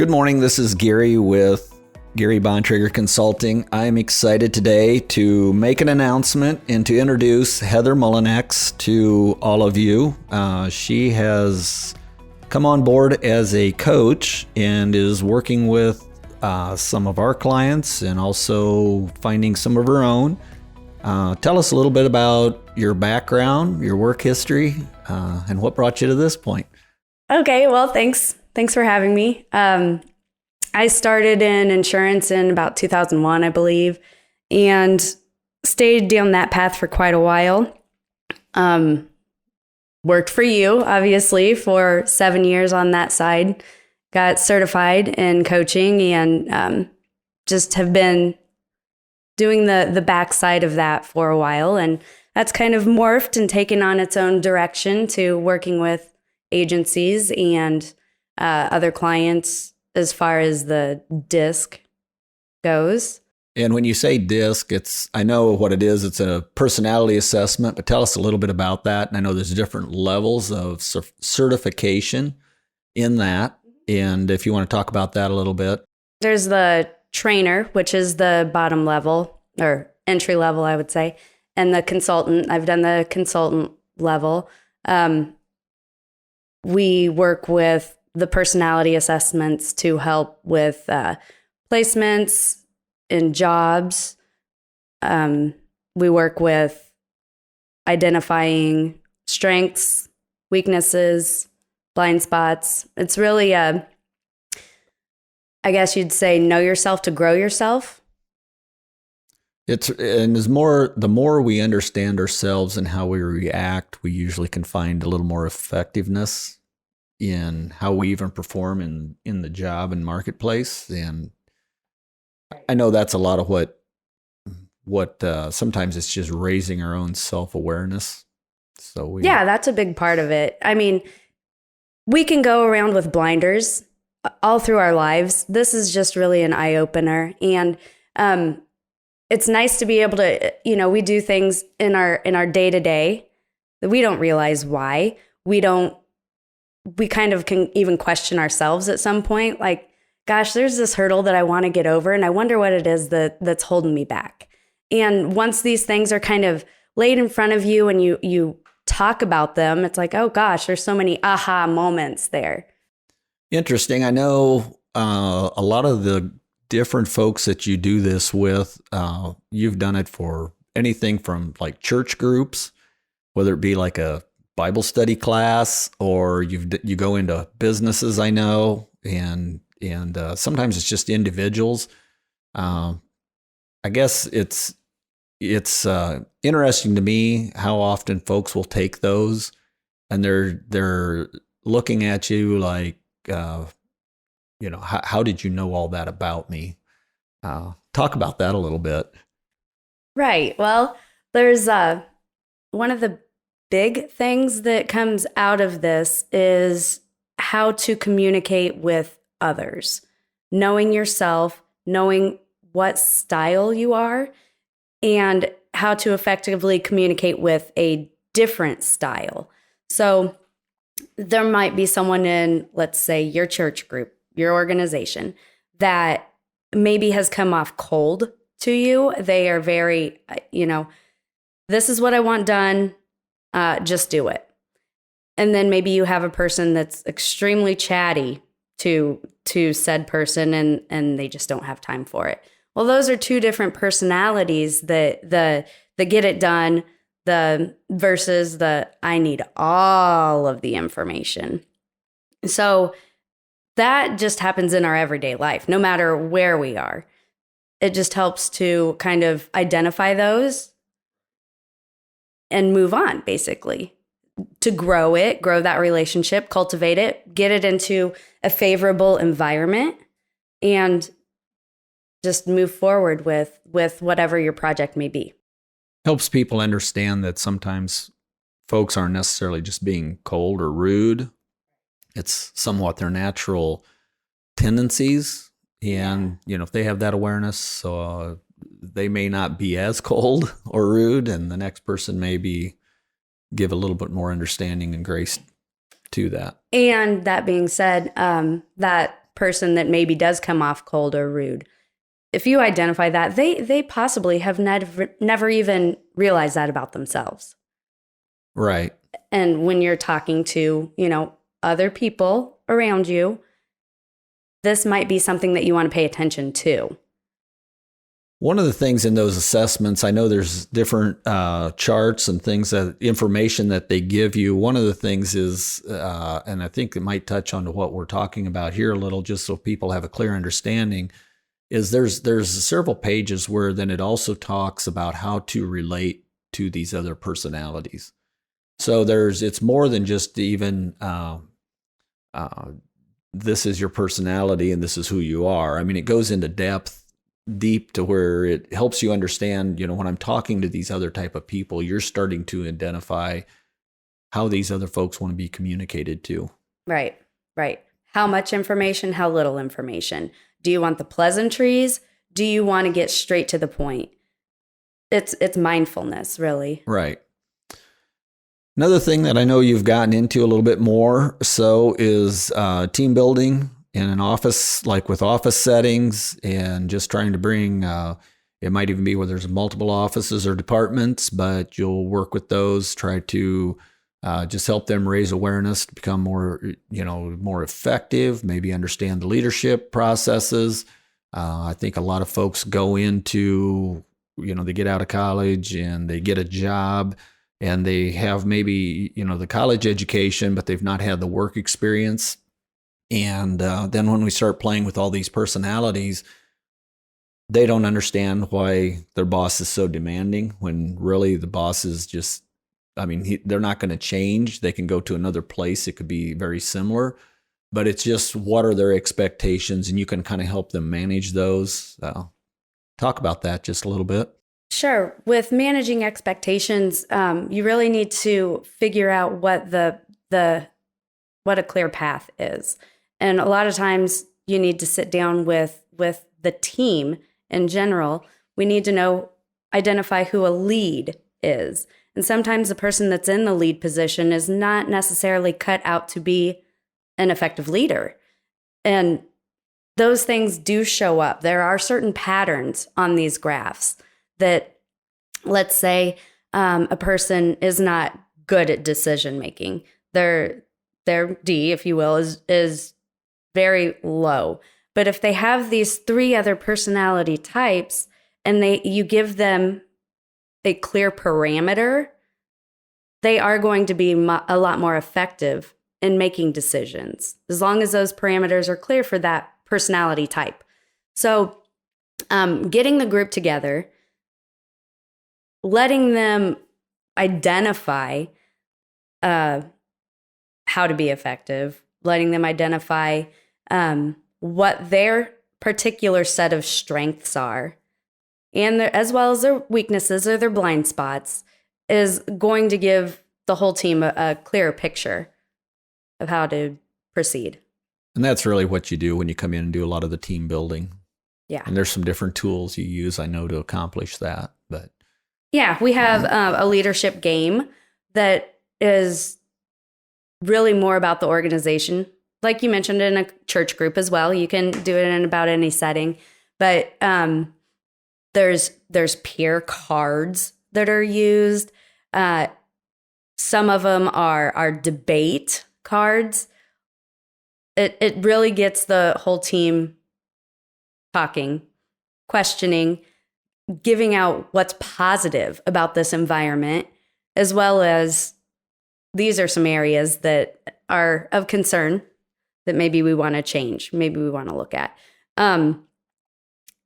Good morning. This is Gary with Gary Bontrager Consulting. I'm excited today to make an announcement and to introduce Heather Molyneux to all of you. She has come on board as a coach and is working with some of our clients and also finding some of her own. Tell us a little bit about your background, your work history, and what brought you to this point. Okay, well, thanks. Thanks for having me. I started in insurance in about 2001, I believe, and stayed down that path for quite a while. Worked for you, obviously, for 7 years on that side. Got certified in coaching and just have been doing the backside of that for a while. And that's kind of morphed and taken on its own direction to working with agencies and other clients as far as the DISC goes. And when you say DISC, I know what it is. It's a personality assessment, but tell us a little bit about that. And I know there's different levels of certification in that. And if you want to talk about that a little bit. There's the trainer, which is the bottom level or entry level, I would say. And the consultant. I've done the consultant level. We work with the personality assessments to help with placements in jobs. We work with identifying strengths, weaknesses, blind spots. It's really I guess you'd say know yourself to grow yourself. The more we understand ourselves and how we react, we usually can find a little more effectiveness in how we even perform in the job and marketplace. And I know that's a lot of what sometimes it's just raising our own self-awareness. Yeah, that's a big part of it. I mean, we can go around with blinders all through our lives. This is just really an eye-opener. And it's nice to be able to, we do things in our day-to-day that we don't realize why. We kind of can even question ourselves at some point, like, gosh, there's this hurdle that I want to get over, and I wonder what it is that's holding me back. And once these things are kind of laid in front of you and you talk about them, it's like, oh gosh, there's so many aha moments there. Interesting. I know a lot of the different folks that you do this with, you've done it for anything from like church groups, whether it be like a Bible study class, or you go into businesses, I know, and sometimes it's just individuals. I guess it's interesting to me how often folks will take those and they're looking at you like, how did you know all that about me? Talk about that a little bit. Right. Well, there's one of the big things that comes out of this is how to communicate with others, knowing yourself, knowing what style you are, and how to effectively communicate with a different style. So there might be someone in, let's say, your church group, your organization, that maybe has come off cold to you. They are very, this is what I want done. Just do it. And then maybe you have a person that's extremely chatty to said person and they just don't have time for it. Well, those are two different personalities, the get it done, versus the I need all of the information. So that just happens in our everyday life, no matter where we are. It just helps to kind of identify those and move on, basically, to grow that relationship, cultivate it, get it into a favorable environment, and just move forward with whatever your project may be. Helps people understand that sometimes folks aren't necessarily just being cold or rude. It's somewhat their natural tendencies. And, if they have that awareness, they may not be as cold or rude, and the next person may give a little bit more understanding and grace to that. And that being said, that person that maybe does come off cold or rude, if you identify that, they possibly have never even realized that about themselves. Right. And when you're talking to, other people around you, this might be something that you want to pay attention to. One of the things in those assessments, I know there's different charts and things, information that they give you. One of the things is, and I think it might touch on what we're talking about here a little, just so people have a clear understanding, is there's several pages where then it also talks about how to relate to these other personalities. So it's more than just even this is your personality and this is who you are. I mean, it goes into deep to where it helps you understand, when I'm talking to these other type of people, you're starting to identify how these other folks want to be communicated to. Right. How much information, how little information? Do you want the pleasantries? Do you want to get straight to the point? It's mindfulness, really. Right. Another thing that I know you've gotten into a little bit more so is team building in an office, like with office settings, and just trying to bring, it might even be where there's multiple offices or departments, but you'll work with those, try to just help them raise awareness to become more effective, maybe understand the leadership processes. I think a lot of folks go into, they get out of college and they get a job and they have maybe, the college education, but they've not had the work experience. And then when we start playing with all these personalities, they don't understand why their boss is so demanding when really the boss is just, they're not going to change. They can go to another place. It could be very similar, but it's just what are their expectations, and you can kind of help them manage those. Talk about that just a little bit. Sure. With managing expectations, you really need to figure out what what a clear path is. And a lot of times you need to sit down with the team in general. We need to identify who a lead is. And sometimes the person that's in the lead position is not necessarily cut out to be an effective leader. And those things do show up. There are certain patterns on these graphs that, let's say, a person is not good at decision making. Their D, if you will, is very low. But if they have these 3 other personality types and you give them a clear parameter, they are going to be a lot more effective in making decisions, as long as those parameters are clear for that personality type. So getting the group together, letting them identify how to be effective, letting them identify what their particular set of strengths are, and as well as their weaknesses or their blind spots, is going to give the whole team a clearer picture of how to proceed. And that's really what you do when you come in and do a lot of the team building. Yeah. And there's some different tools you use, I know, to accomplish that. But yeah, we have a leadership game that is really more about the organization. Like you mentioned, in a church group as well. You can do it in about any setting. But there's peer cards that are used. Some of them are debate cards. It really gets the whole team talking, questioning, giving out what's positive about this environment, as well as these are some areas that are of concern that maybe we want to change, maybe we want to look at.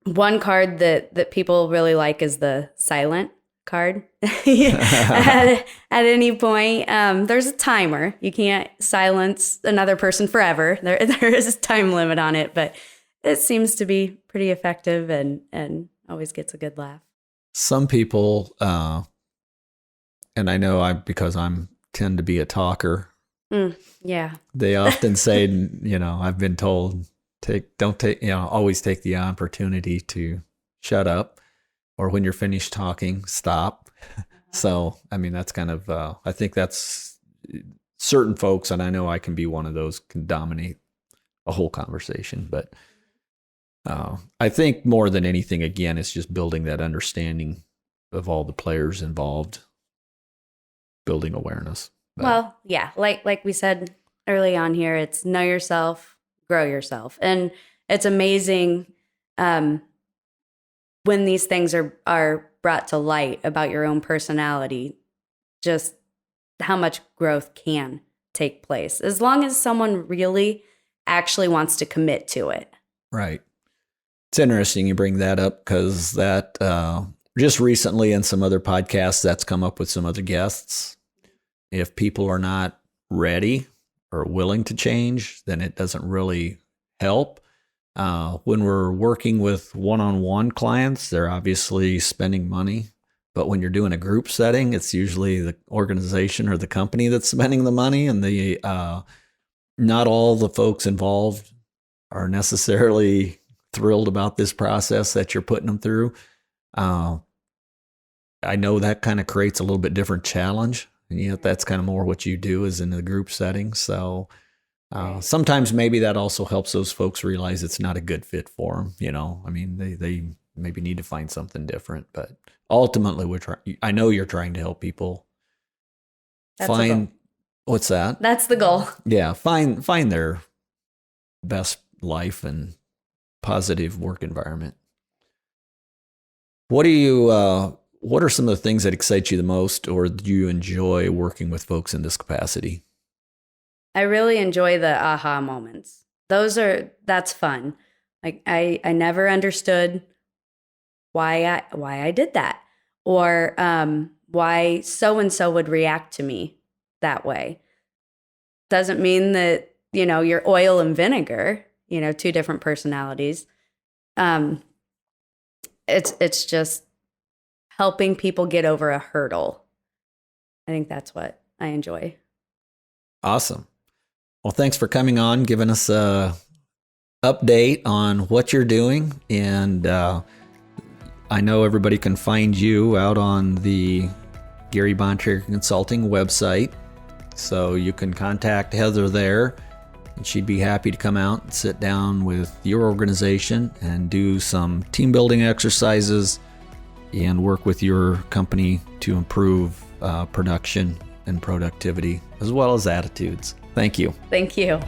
One card that people really like is the silent card. at any point, there's a timer. You can't silence another person forever. There is a time limit on it, but it seems to be pretty effective and always gets a good laugh. Some people, and I know because I'm tend to be a talker. Yeah. They often say, I've been told, always take the opportunity to shut up, or when you're finished talking, stop. So, that's kind of, I think that's certain folks, and I know I can be one of those, can dominate a whole conversation. But I think more than anything, again, it's just building that understanding of all the players involved, building awareness. But, well, yeah, like we said early on here, it's know yourself, grow yourself. And it's amazing when these things are brought to light about your own personality, just how much growth can take place as long as someone really actually wants to commit to it. Right. It's interesting you bring that up because that just recently in some other podcasts that's come up with some other guests. If people are not ready or willing to change, then it doesn't really help. When we're working with one-on-one clients, they're obviously spending money. But when you're doing a group setting, it's usually the organization or the company that's spending the money, and not all the folks involved are necessarily thrilled about this process that you're putting them through. I know that kind of creates a little bit different challenge, and yet that's kind of more what you do is in the group setting. So sometimes maybe that also helps those folks realize it's not a good fit for them. You know, I mean, they maybe need to find something different, but ultimately I know you're trying to help people find, what's that? That's the goal. Yeah. Find their best life and positive work environment. What are some of the things that excite you the most, or do you enjoy working with folks in this capacity? I really enjoy the aha moments. That's fun. Like I never understood why I did that, or why so and so would react to me that way. Doesn't mean that, you're oil and vinegar, two different personalities. It's just helping people get over a hurdle. I think that's what I enjoy. Awesome. Well, thanks for coming on, giving us a update on what you're doing. And I know everybody can find you out on the Gary Bontrager Consulting website. So you can contact Heather there, and she'd be happy to come out and sit down with your organization and do some team building exercises and work with your company to improve production and productivity, as well as attitudes. Thank you. Thank you.